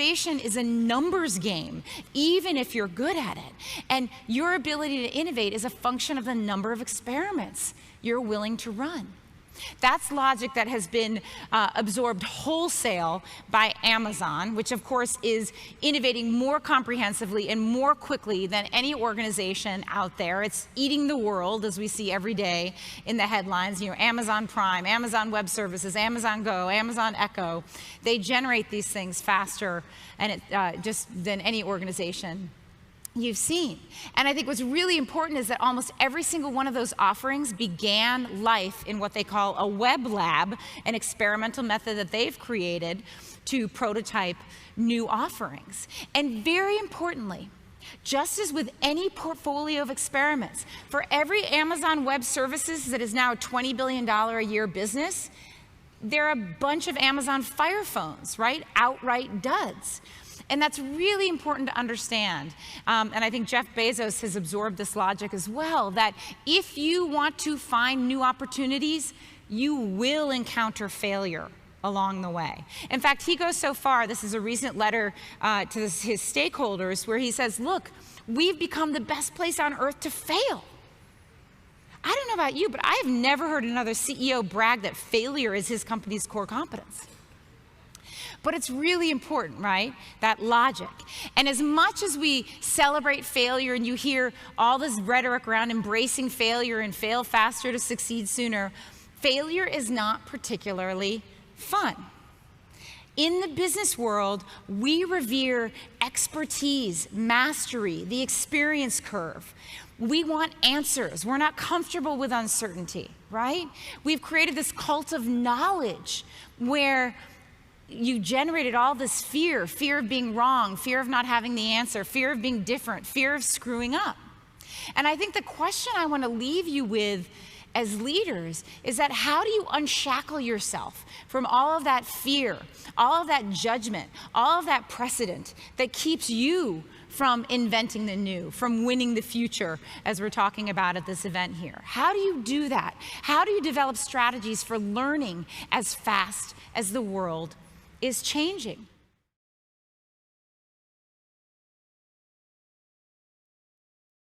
innovation is a numbers game, even if you're good at it. And your ability to innovate is a function of the number of experiments you're willing to run. That's logic that has been absorbed wholesale by Amazon, which of course is innovating more comprehensively and more quickly than any organization out there. It's eating the world, as we see every day in the headlines. You know, Amazon Prime, Amazon Web Services, Amazon Go, Amazon Echo. They generate these things faster and just than any organization you've seen. And I think what's really important is that almost every single one of those offerings began life in what they call a web lab, an experimental method that they've created to prototype new offerings. And very importantly, just as with any portfolio of experiments, for every Amazon Web Services that is now a $20 billion a year business, there are a bunch of Amazon Fire Phones, right? Outright duds. And that's really important to understand. And I think Jeff Bezos has absorbed this logic as well, that if you want to find new opportunities, you will encounter failure along the way. In fact, he goes so far, this is a recent letter to his stakeholders, where he says, look, we've become the best place on earth to fail. I don't know about you, but I have never heard another CEO brag that failure is his company's core competence. But it's really important, right? That logic. And as much as we celebrate failure and you hear all this rhetoric around embracing failure and fail faster to succeed sooner, failure is not particularly fun. In the business world, we revere expertise, mastery, the experience curve. We want answers. We're not comfortable with uncertainty, right? We've created this cult of knowledge where you generated all this fear of being wrong, fear of not having the answer, fear of being different, fear of screwing up. And I think the question I want to leave you with as leaders is that how do you unshackle yourself from all of that fear, all of that judgment, all of that precedent that keeps you from inventing the new, from winning the future, as we're talking about at this event here? How do you do that? How do you develop strategies for learning as fast as the world is changing?